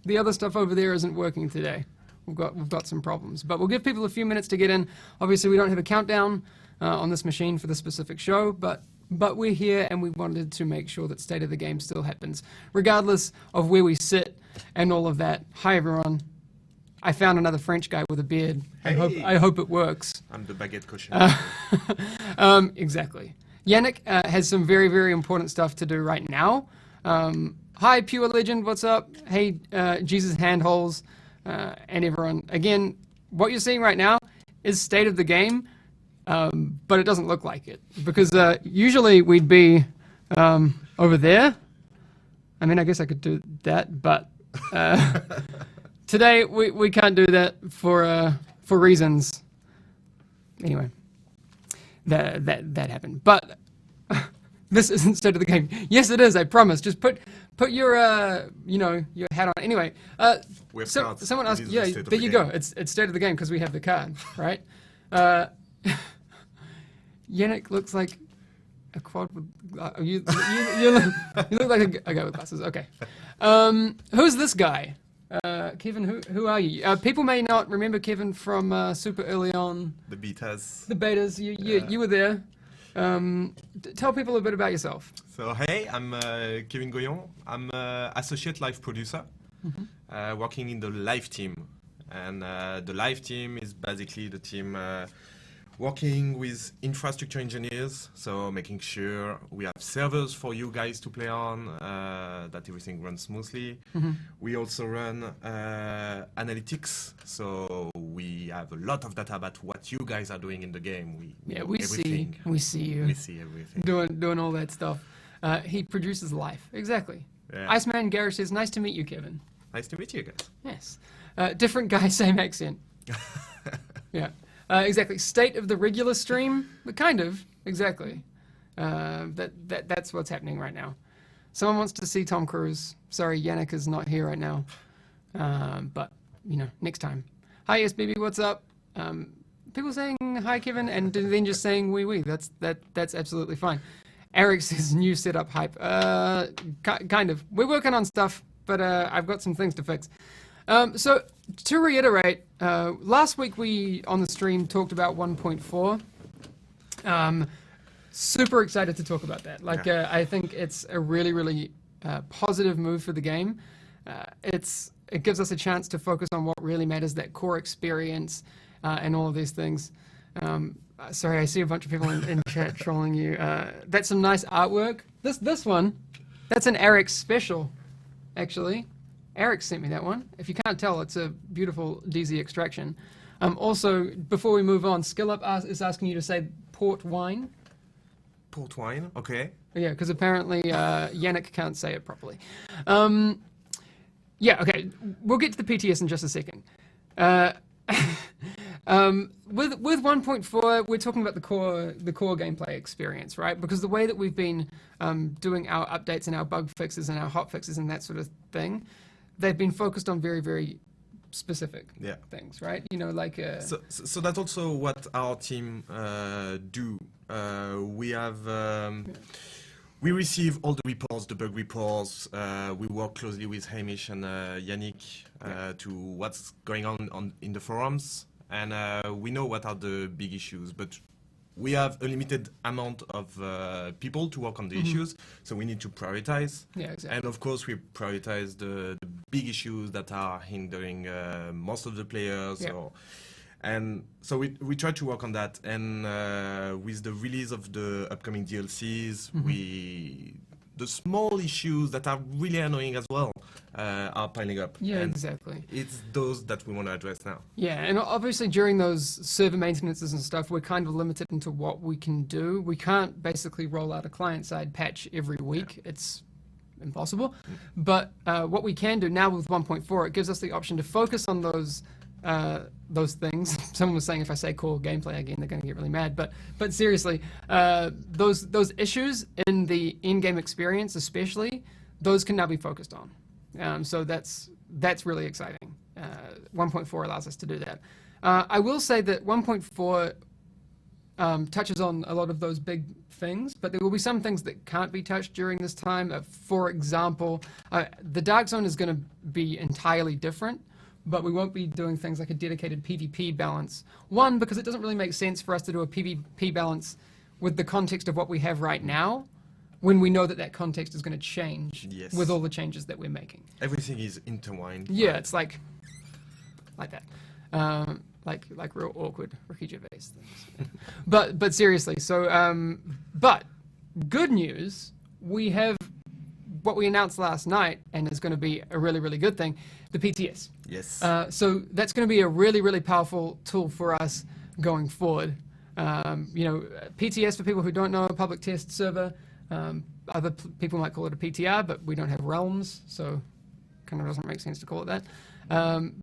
the other stuff over there isn't working today. We've got some problems, but we'll give people a few minutes to get in. Obviously, we don't have a countdown on this machine for the specific show, but we're here and we wanted to make sure that State of the Game still happens, regardless of where we sit and all of that. Hi, everyone. I found another French guy with a beard. Hey. I hope it works. I'm the baguette cochon. Exactly. Yannick has some very, very important stuff to do right now. Hi, Pure Legend, what's up? Hey, Jesus Handholes, and everyone. Again, what you're seeing right now is State of the Game, but it doesn't look like it. Because usually we'd be over there. I mean, I guess I could do that, but today we can't do that for reasons. Anyway, that happened. But this isn't State of the Game. Yes, it is. I promise. Just put your your hat on. Anyway, someone asked. Yeah, there you go. It's State of the Game because we have the card, right? Yannick looks like a quad with. You look like a guy with glasses. Okay. Who's this guy? Kevin, who are you? People may not remember Kevin from super early on. The betas. The betas. You were there. Tell people a bit about yourself. So hey, I'm Kevin Goyon. I'm associate live producer, working in the live team, and the live team is basically the team working with infrastructure engineers, so making sure we have servers for you guys to play on, that everything runs smoothly. We also run analytics, so we have a lot of data about what you guys are doing in the game. We see you. We see everything. Doing all that stuff. He produces live. Exactly. Yeah. Iceman Garage says, "Nice to meet you, Kevin." Nice to meet you guys. Yes. Different guy, same accent. Yeah. Exactly. State of the regular stream, but kind of. Exactly. That's what's happening right now. Someone wants to see Tom Cruise. Sorry, Yannick is not here right now. But next time. Hi, SBB. What's up? People saying hi, Kevin, and then just saying wee. That's absolutely fine. Eric says new setup hype. Kind of. We're working on stuff, but I've got some things to fix. So to reiterate, last week we on the stream talked about 1.4. Super excited to talk about that. I think it's a really, really positive move for the game. It gives us a chance to focus on what really matters, that core experience, and all of these things. Sorry, I see a bunch of people in chat trolling you. That's some nice artwork. This one, that's an Eric special, actually. Eric sent me that one. If you can't tell, it's a beautiful DZ extraction. Also, before we move on, SkillUp is asking you to say port wine. Port wine, okay. Yeah, because apparently Yannick can't say it properly. Yeah, okay. We'll get to the PTS in just a second. With 1.4, we're talking about the core gameplay experience, right? Because the way that we've been doing our updates and our bug fixes and our hot fixes and that sort of thing, they've been focused on very, very specific things, right? So that's also what our team do. We have we receive all the reports, the bug reports. We work closely with Hamish and Yannick to what's going on in the forums, and we know what are the big issues, but we have a limited amount of people to work on the issues, so we need to prioritize. Yeah, exactly. And of course, we prioritize the big issues that are hindering most of the players. Yeah. And so we try to work on that. And with the release of the upcoming DLCs, the small issues that are really annoying as well are piling up. Yeah, and exactly. It's those that we want to address now. Yeah, and obviously during those server maintenances and stuff, we're kind of limited into what we can do. We can't basically roll out a client-side patch every week. Yeah. It's impossible. But what we can do now with 1.4, it gives us the option to focus on those things. Someone was saying if I say core gameplay again, they're going to get really mad. But seriously, those issues in the in-game experience, especially, those can now be focused on. So that's really exciting. 1.4 allows us to do that. I will say that 1.4 touches on a lot of those big things, but there will be some things that can't be touched during this time. For example, the Dark Zone is going to be entirely different, but we won't be doing things like a dedicated PvP balance. One, because it doesn't really make sense for us to do a PvP balance with the context of what we have right now, when we know that that context is going to change with all the changes that we're making. Everything is intertwined. Yeah, it's like that. Like real awkward Ricky Gervais things. But seriously, so but good news, we have what we announced last night, and is going to be a really, really good thing, the PTS. Yes. So that's going to be a really, really powerful tool for us going forward. PTS, for people who don't know, a public test server. Other people might call it a PTR, but we don't have realms, so kind of doesn't make sense to call it that.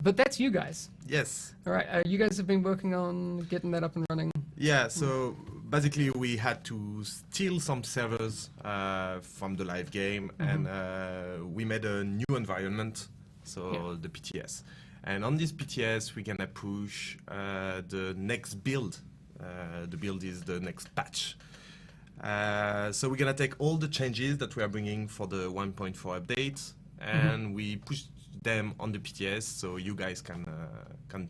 But that's you guys. Yes. All right. You guys have been working on getting that up and running. Yeah, so basically we had to steal some servers from the live game, and we made a new environment, so the PTS. And on this PTS, we're gonna push the next build. The build is the next patch. So we're gonna take all the changes that we are bringing for the 1.4 update, and we push them on the PTS, so you guys can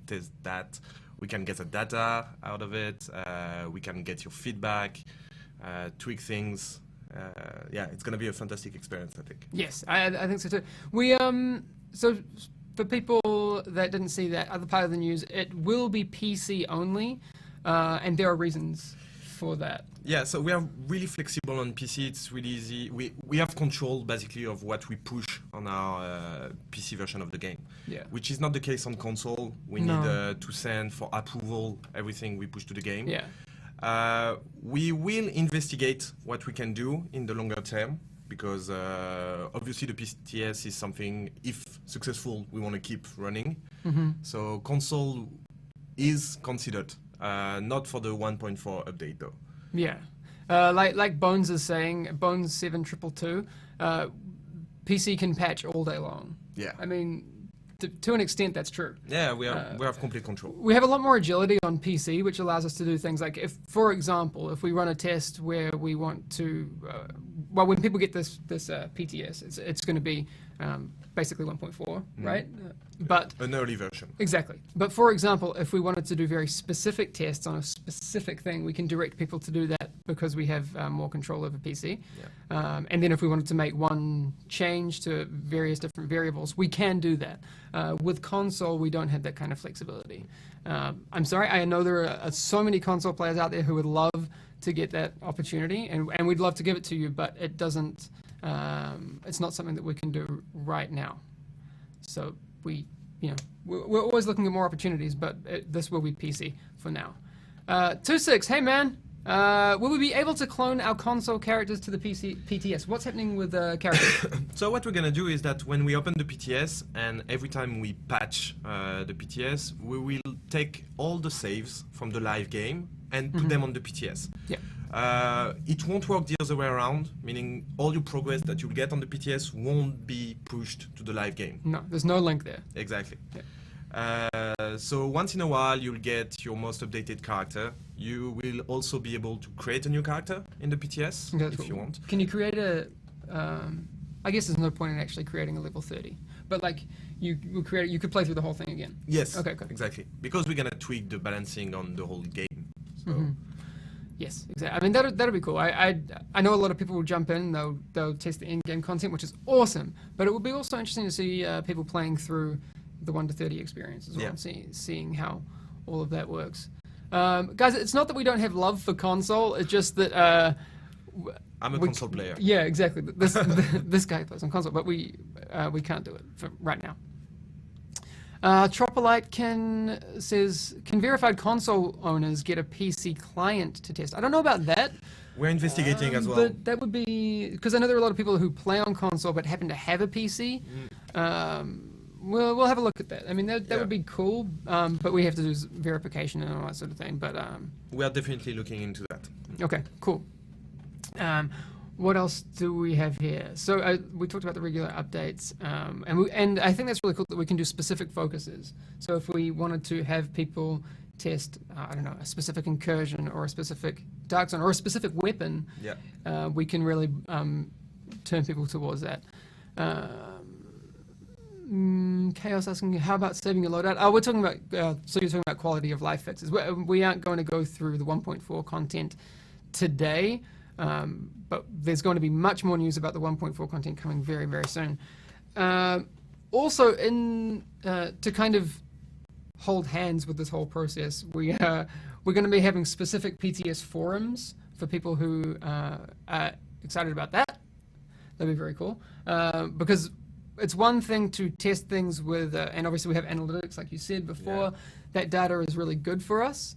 test that. We can get the data out of it. We can get your feedback, tweak things. It's gonna be a fantastic experience, I think. Yes, I think so too. We so for people that didn't see that other part of the news, it will be PC only, and there are reasons for that. Yeah, so we are really flexible on PC. It's really easy. We have control basically of what we push on our PC version of the game, which is not the case on console. We need to send for approval everything we push to the game. Yeah. We will investigate what we can do in the longer term, because obviously the PTS is something, if successful, we want to keep running. So console is considered, not for the 1.4 update though. Yeah, like Bones is saying, Bones 7222, PC can patch all day long. Yeah. I mean, to an extent, that's true. Yeah, we have complete control. We have a lot more agility on PC, which allows us to do things like, for example, if we run a test where we want to, when people get this PTS, it's going to be basically 1.4, right? But an early version. Exactly. But for example, if we wanted to do very specific tests on a specific thing, we can direct people to do that because we have more control over PC. Yeah. And then if we wanted to make one change to various different variables, we can do that. With console, we don't have that kind of flexibility. I'm sorry, I know there are so many console players out there who would love to get that opportunity, and we'd love to give it to you, but it doesn't, it's not something that we can do right now. So we're always looking at more opportunities, but this will be PC for now. 26, hey man, will we be able to clone our console characters to the PTS? What's happening with characters? So what we're gonna do is that when we open the PTS, and every time we patch the PTS, we will take all the saves from the live game and put them on the PTS. Yeah. It won't work the other way around, meaning all your progress that you'll get on the PTS won't be pushed to the live game. No, there's no link there. Exactly. Yeah. So once in a while, you'll get your most updated character. You will also be able to create a new character in the PTS if you want. Can you create a... I guess there's no point in actually creating a level 30, but like you could play through the whole thing again. Yes. Okay. Good. Exactly. Because we're gonna tweak the balancing on the whole game. So. Yes, exactly. I mean, that'll be cool. I know a lot of people will jump in, they'll test the in-game content, which is awesome. But it will be also interesting to see people playing through the 1 to 30 experience as well, and seeing how all of that works. Guys, it's not that we don't have love for console. It's just that I'm a console player. Yeah, exactly. This guy plays on console, but we can't do it for right now. Tropolite says, can verified console owners get a PC client to test? I don't know about that. We're investigating as well. But that would be, because I know there are a lot of people who play on console but happen to have a PC. We'll have a look at that. I mean, that would be cool, but we have to do verification and all that sort of thing. But we are definitely looking into that. Okay, cool. What else do we have here? So we talked about the regular updates, and I think that's really cool that we can do specific focuses. So if we wanted to have people test, I don't know, a specific incursion or a specific dark zone or a specific weapon, we can really turn people towards that. Chaos asking, how about saving your loadout? Oh, we're talking about, so you're talking about quality of life fixes. We aren't going to go through the 1.4 content today, but there's going to be much more news about the 1.4 content coming very, very soon. Also, to kind of hold hands with this whole process, we're going to be having specific PTS forums for people who are excited about that. That'd be very cool, because it's one thing to test things with, and obviously we have analytics, like you said before. Yeah. That data is really good for us,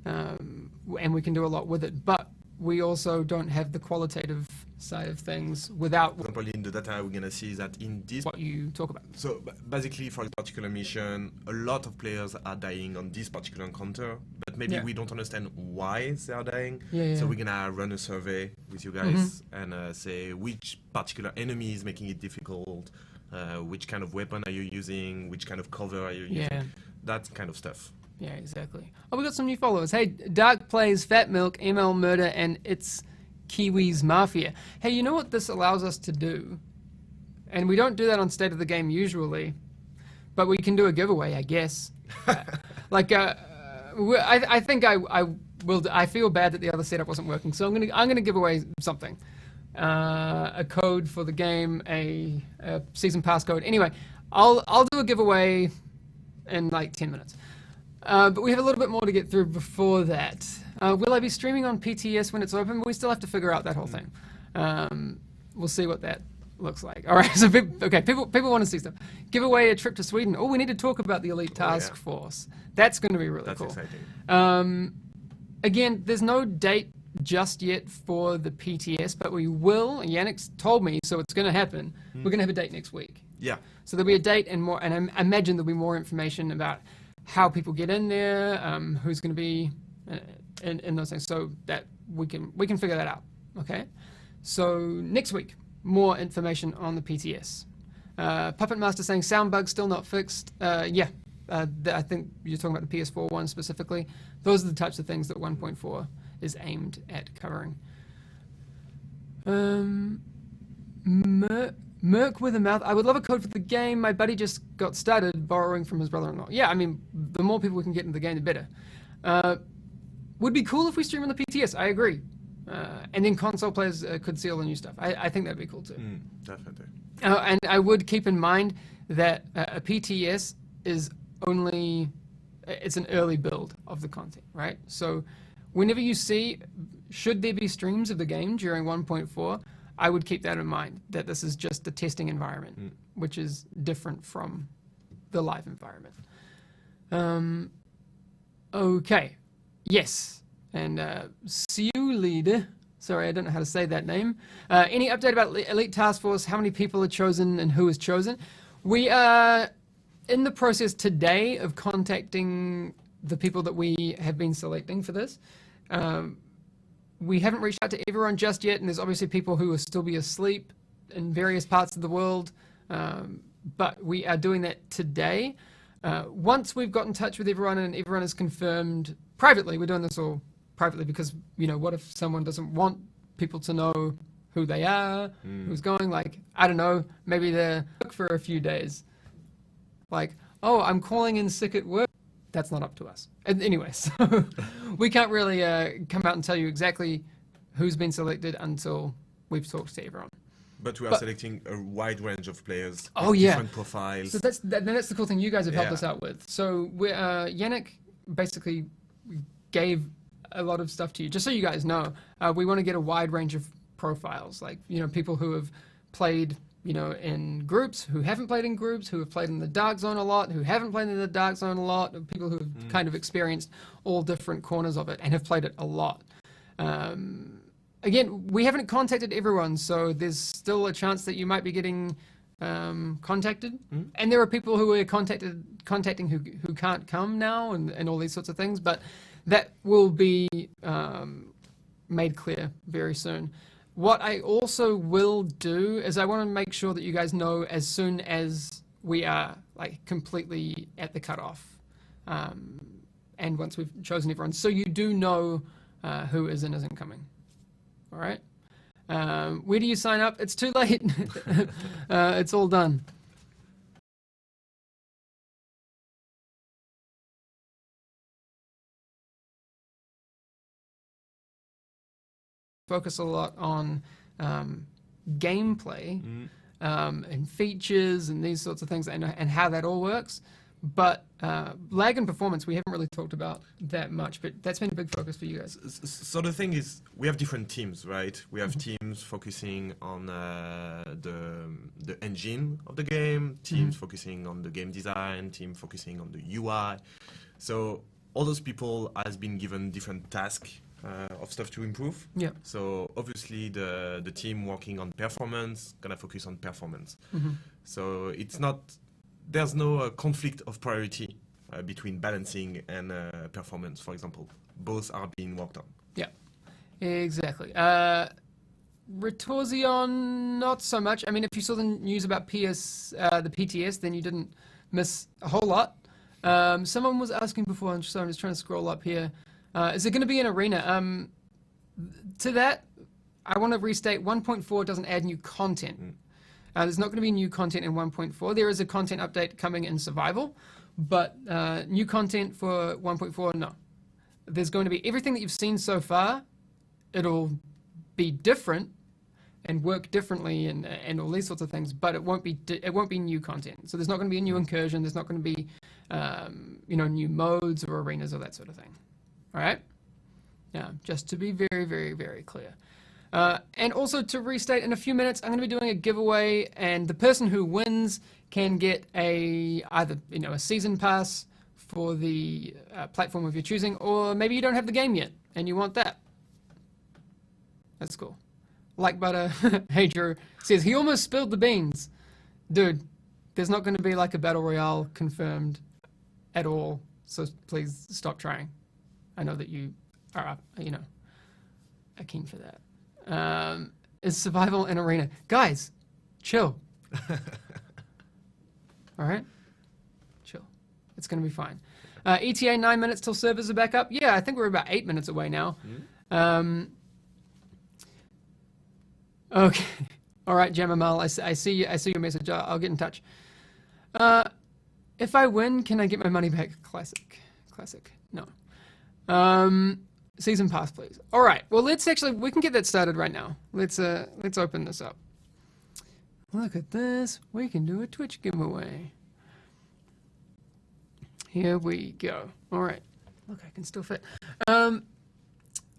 and we can do a lot with it. But we also don't have the qualitative side of things without For example, in the data, we're gonna see that in this. what you talk about. So basically, for a particular mission, a lot of players are dying on this particular encounter, but maybe we don't understand why they are dying. So we're gonna run a survey with you guys and say which particular enemy is making it difficult, which kind of weapon are you using, which kind of cover are you using, that kind of stuff. Yeah, exactly. Oh, we got some new followers. Hey, Dark Plays, Fat Milk, ML Murder, and It's Kiwis Mafia. Hey, you know what this allows us to do? And we don't do that on State of the Game usually, but we can do a giveaway, I guess. I think I will. I feel bad that the other setup wasn't working, so I'm gonna give away something. A code for the game, a season pass code. Anyway, I'll do a giveaway in like 10 minutes. But we have a little bit more to get through before that. Will I be streaming on PTS when it's open? We still have to figure out that whole thing. We'll see what that looks like. All right. So people want to see stuff. Give away a trip to Sweden. Oh, we need to talk about the Elite Task Force. That's going to be really cool. That's exciting. Again, there's no date just yet for the PTS, but we will. Yannick's told me, so it's going to happen. We're going to have a date next week. Yeah. So there'll be a date and more, and I imagine there'll be more information about how people get in there, who's going to be in those things, so that we can figure that out. Okay. So next week, more information on the PTS. Puppet Master saying sound bug still not fixed. Yeah. I think you're talking about the PS4 one specifically. Those are the types of things that 1.4 is aimed at covering. Merc with a mouth. I would love a code for the game. My buddy just got started borrowing from his brother-in-law. Yeah, I mean, the more people we can get into the game, the better. Would be cool if we stream on the PTS. I agree. And then console players could see all the new stuff. I think that'd be cool too. Definitely. And I would keep in mind that a PTS is only, it's an early build of the content, right? So whenever you see, should there be streams of the game during 1.4, I would keep that in mind, that this is just a testing environment, which is different from the live environment. Okay. Yes. And Siulid, sorry, I don't know how to say that name. Any update about Elite Task Force? How many people are chosen and who is chosen? We are in the process today of contacting the people that we have been selecting for this. We haven't reached out to everyone just yet, and there's obviously people who will still be asleep in various parts of the world, but we are doing that today. Once we've got in touch with everyone and everyone is confirmed privately, we're doing this all privately because, you know, what if someone doesn't want people to know who they are, who's going, like, I don't know, maybe they're sick for a few days. Like, oh, I'm calling in sick at work. That's not up to us. And anyway, so we can't really come out and tell you exactly who's been selected until we've talked to everyone. But we are selecting a wide range of players. Oh, with yeah. Different profiles. So that's the cool thing you guys have helped us out with. So Yannick basically gave a lot of stuff to you. Just so you guys know, we want to get a wide range of profiles. Like, you know, people who have played, you know, in groups, who haven't played in groups, who have played in the Dark Zone a lot, who haven't played in the Dark Zone a lot, people who have kind of experienced all different corners of it and have played it a lot. Again, we haven't contacted everyone, so there's still a chance that you might be getting contacted. And there are people who we're contacting who can't come now and all these sorts of things, but that will be made clear very soon. What I also will do is I want to make sure that you guys know as soon as we are like completely at the cutoff. and once we've chosen everyone, so you do know who is and isn't coming. All right. Where do you sign up? It's too late. It's all done. Focus a lot on gameplay and features and these sorts of things and how that all works. But lag and performance, we haven't really talked about that much, but that's been a big focus for you guys. So the thing is, we have different teams, right? We have teams focusing on the engine of the game, teams focusing on the game design, team focusing on the UI. So all those people has been given different tasks of stuff to improve. Yeah. So obviously the team working on performance gonna focus on performance. So it's not, there's no conflict of priority between balancing and performance, for example. Both are being worked on. Yeah, exactly. Retorsion, not so much. I mean, if you saw the news about the PTS, then you didn't miss a whole lot. Someone was asking before, so I'm just trying to scroll up here. Is it going to be an arena? To that, I want to restate 1.4 doesn't add new content. There's not going to be new content in 1.4. There is a content update coming in survival, but new content for 1.4, no. There's going to be everything that you've seen so far. It'll be different and work differently and all these sorts of things, but it won't be new content. So there's not going to be a new incursion. There's not going to be new modes or arenas or that sort of thing. All right? Yeah, just to be very, very, very clear. And also to restate, in a few minutes, I'm going to be doing a giveaway, and the person who wins can get either a season pass for the platform of your choosing, or maybe you don't have the game yet and you want that. That's cool. Like Butter, Hey Drew, says he almost spilled the beans. Dude, there's not going to be like a battle royale confirmed at all, so please stop trying. I know that you are, are keen for that. Is survival an arena? Guys, chill. All right? Chill. It's going to be fine. ETA 9 minutes till servers are back up. Yeah, I think we're about 8 minutes away now. Okay. All right, Jamamal, I see your message. I'll get in touch. If I win, can I get my money back? Classic. No. Season pass, please. All right. Well, we can get that started right now. Let's open this up. Look at this. We can do a Twitch giveaway. Here we go. All right. Look, I can still fit.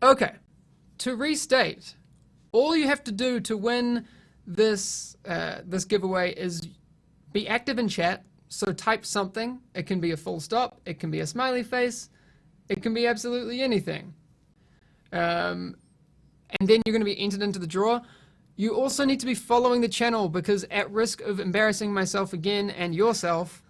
Okay. To restate, all you have to do to win this giveaway is be active in chat. So type something. It can be a full stop. It can be a smiley face. It can be absolutely anything. And then you're going to be entered into the draw. You also need to be following the channel, because at risk of embarrassing myself again and yourself,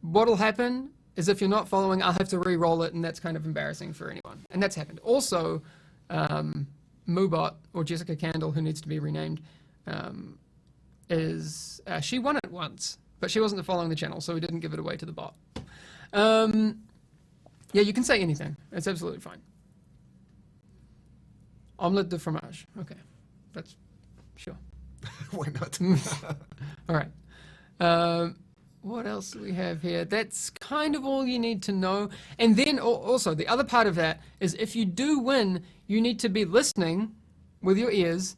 what'll happen is if you're not following, I'll have to re-roll it, and that's kind of embarrassing for anyone. And that's happened. Also, Moobot, or Jessica Candle, who needs to be renamed, she won it once, but she wasn't following the channel, so we didn't give it away to the bot. Yeah, you can say anything. It's absolutely fine. Omelette de fromage. Okay, that's sure. Why not? All right. What else do we have here? That's kind of all you need to know. And then also the other part of that is, if you do win, you need to be listening with your ears,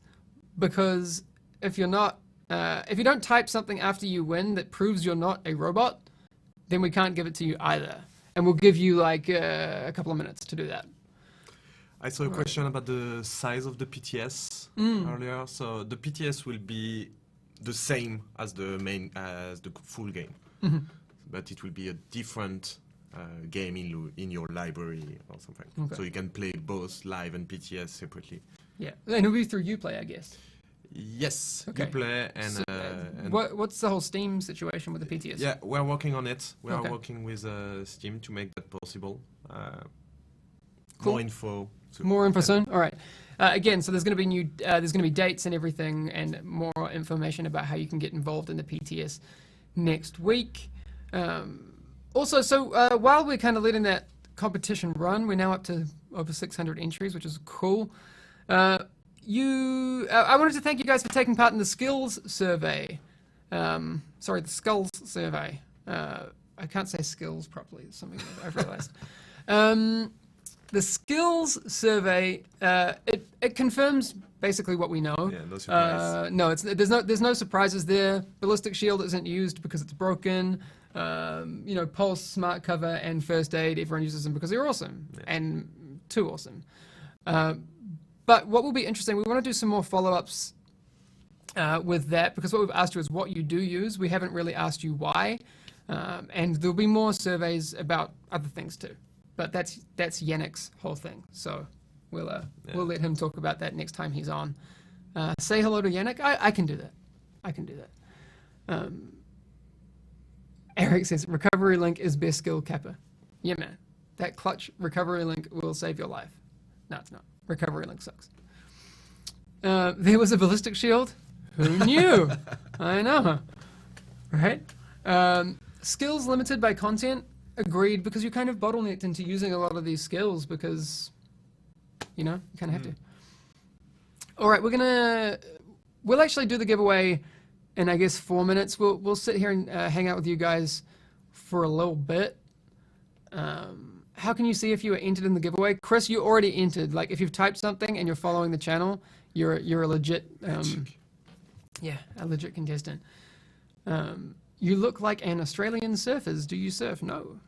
because if you're not, if you don't type something after you win that proves you're not a robot, then we can't give it to you either. And we'll give you like a couple of minutes to do that. I saw a question about the size of the PTS earlier. So the PTS will be the same as the full game, but it will be a different game in your library or something. Okay. So you can play both live and PTS separately. Yeah, and it'll be through Uplay, I guess. Yes, okay. Uplay and, and what's the whole Steam situation with the PTS? Yeah, we're working on it. We are working with Steam to make that possible. Cool. More info. More info soon. All right. Again, so there's going to be dates and everything, and more information about how you can get involved in the PTS next week. Also, so while we're kind of letting that competition run, we're now up to over 600 entries, which is cool. I wanted to thank you guys for taking part in the skills survey. Sorry, the skulls survey. I can't say skills properly. It's something that I've realized. The skills survey, it confirms basically what we know. Yeah, no surprise. No, there's no surprises there. Ballistic shield isn't used because it's broken. Pulse, smart cover, and first aid, everyone uses them because they're awesome and too awesome. But what will be interesting, we want to do some more follow-ups with that, because what we've asked you is what you do use. We haven't really asked you why, and there'll be more surveys about other things too. But that's Yannick's whole thing, so we'll let him talk about that next time he's on. Say hello to Yannick. I can do that. I can do that. Eric says recovery link is best skill kappa. Yeah, man. That clutch recovery link will save your life. No, it's not. Recovery link sucks. There was a ballistic shield. Who knew? I know. Right? Skills limited by content. Agreed, because you're kind of bottlenecked into using a lot of these skills because, you kind of have to. All right, we'll actually do the giveaway in, I guess, 4 minutes. We'll sit here and hang out with you guys for a little bit. How can you see if you were entered in the giveaway? Chris, you already entered. Like, if you've typed something and you're following the channel, you're a legit, a legit contestant. You look like an Australian surfers. Do you surf? No.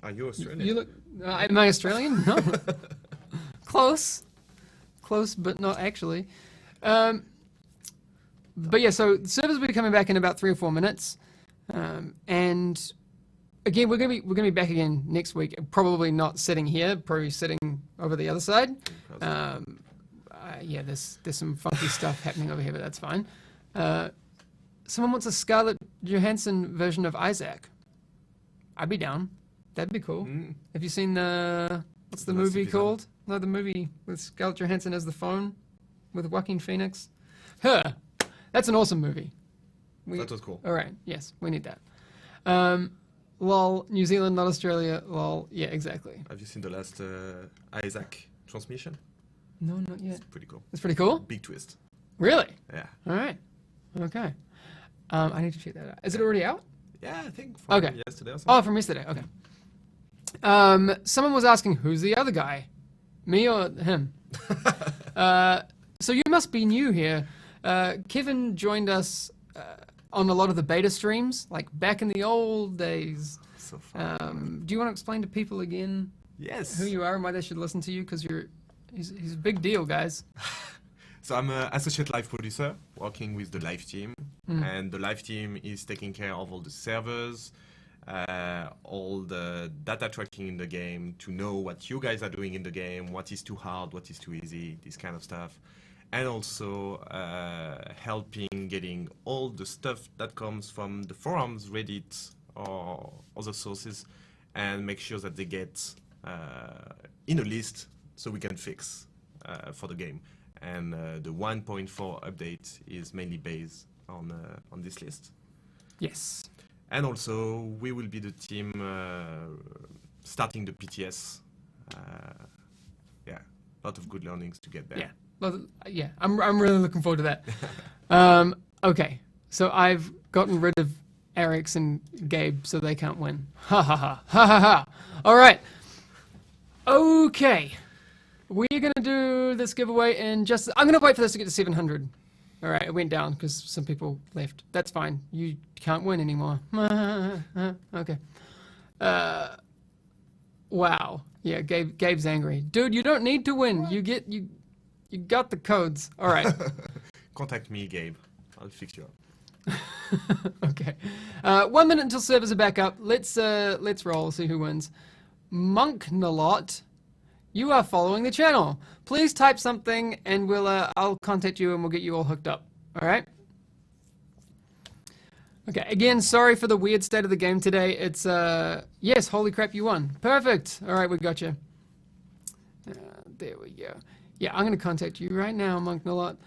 Are you Australian? You look. Am I Australian? No. Close, but not actually. But yeah, so the servers will be coming back in about 3 or 4 minutes, and again, we're gonna be back again next week. Probably not sitting here. Probably sitting over the other side. There's some funky stuff happening over here, but that's fine. Someone wants a Scarlett Johansson version of Isaac. I'd be down. That'd be cool. Have you seen what's the movie called? No, the movie with Scarlett Johansson as the phone with Joaquin Phoenix. Her. That's an awesome movie. That was cool. All right. Yes, we need that. Lol, New Zealand, not Australia. Lol. Yeah, exactly. Have you seen the last Isaac transmission? No, not yet. It's pretty cool. It's pretty cool? Big twist. Really? Yeah. All right. Okay. I need to check that out. Is it already out? Yeah, I think from yesterday or something. Oh, from yesterday. Okay. Someone was asking, who's the other guy? Me or him? So you must be new here. Kevin joined us on a lot of the beta streams, like back in the old days. So fun. Do you want to explain to people again who you are and why they should listen to you? Because he's a big deal, guys. So I'm an associate live producer working with the live team, and the live team is taking care of all the servers, all the data tracking in the game to know what you guys are doing in the game, what is too hard, what is too easy, this kind of stuff, and also helping getting all the stuff that comes from the forums, Reddit, or other sources, and make sure that they get in a list so we can fix for the game. And the 1.4 update is mainly based on this list. Yes. And also, we will be the team starting the PTS. A lot of good learnings to get there. Yeah. Well, yeah, I'm really looking forward to that. Okay, so I've gotten rid of Eric's and Gabe, so they can't win. Ha ha ha ha ha ha. All right. Okay. We're going to do this giveaway in just... I'm going to wait for this to get to 700. All right, it went down because some people left. That's fine. You can't win anymore. Okay. Wow. Yeah, Gabe's angry. Dude, you don't need to win. You got the codes. All right. Contact me, Gabe. I'll fix you up. Okay. 1 minute until servers are back up. Let's roll, see who wins. Monknalot. You are following the channel. Please type something and I'll contact you and we'll get you all hooked up. All right? Okay, again, sorry for the weird state of the game today. It's, yes, holy crap, you won. Perfect. All right, we got you. There we go. Yeah, I'm going to contact you right now, Monknalot.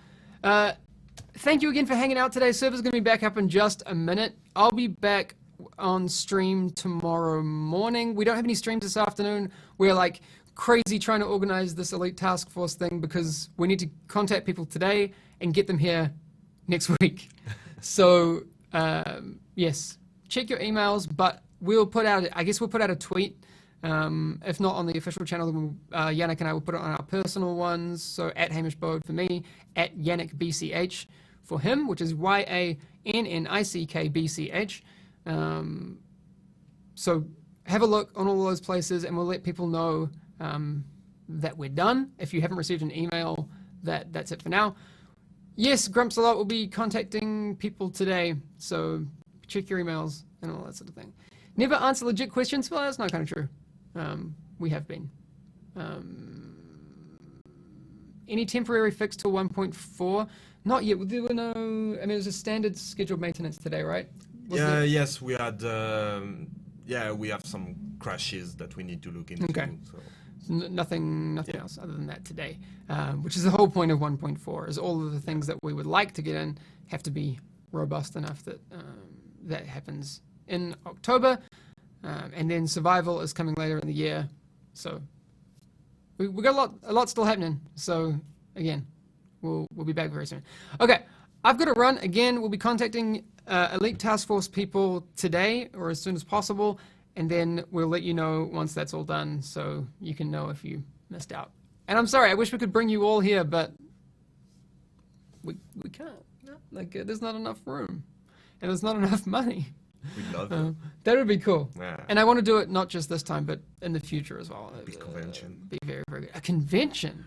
Thank you again for hanging out today. Server's going to be back up in just a minute. I'll be back on stream tomorrow morning. We don't have any streams this afternoon. We're like crazy trying to organize this Elite Task Force thing because we need to contact people today and get them here next week. So yes, check your emails, but we'll put out a tweet. If not on the official channel, then Yannick and I will put it on our personal ones. So at Hamish Bode for me, at Yannick BCH for him, which is YANNICKBCH. So have a look on all those places, and we'll let people know that we're done. If you haven't received an email, that's it for now. Yes, Grumps a lot will be contacting people today, so check your emails and all that sort of thing. Never answer legit questions. Well, that's not kind of true. We have been. Any temporary fix till 1.4? Not yet. There were no. I mean, it was a standard scheduled maintenance today, right? Yes, we had. We have some crashes that we need to look into. Okay. So. Nothing else other than that today, which is the whole point of 1.4. Is all of the things that we would like to get in have to be robust enough that that happens in October, and then survival is coming later in the year. So we got a lot still happening. So again, we'll be back very soon. Okay, I've got to run again. We'll be contacting Elite Task Force people today or as soon as possible. And then we'll let you know once that's all done, so you can know if you missed out. And I'm sorry, I wish we could bring you all here, but we can't. Like, there's not enough room, and there's not enough money. We'd love it. That would be cool. Yeah. And I want to do it not just this time, but in the future as well. Big convention. Be very, very good. A convention.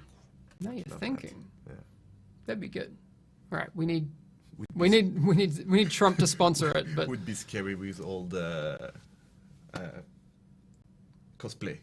Now you're Love thinking. that. Yeah. That'd be good. All right, we need Trump to sponsor it, but Would be scary with all the cosplay.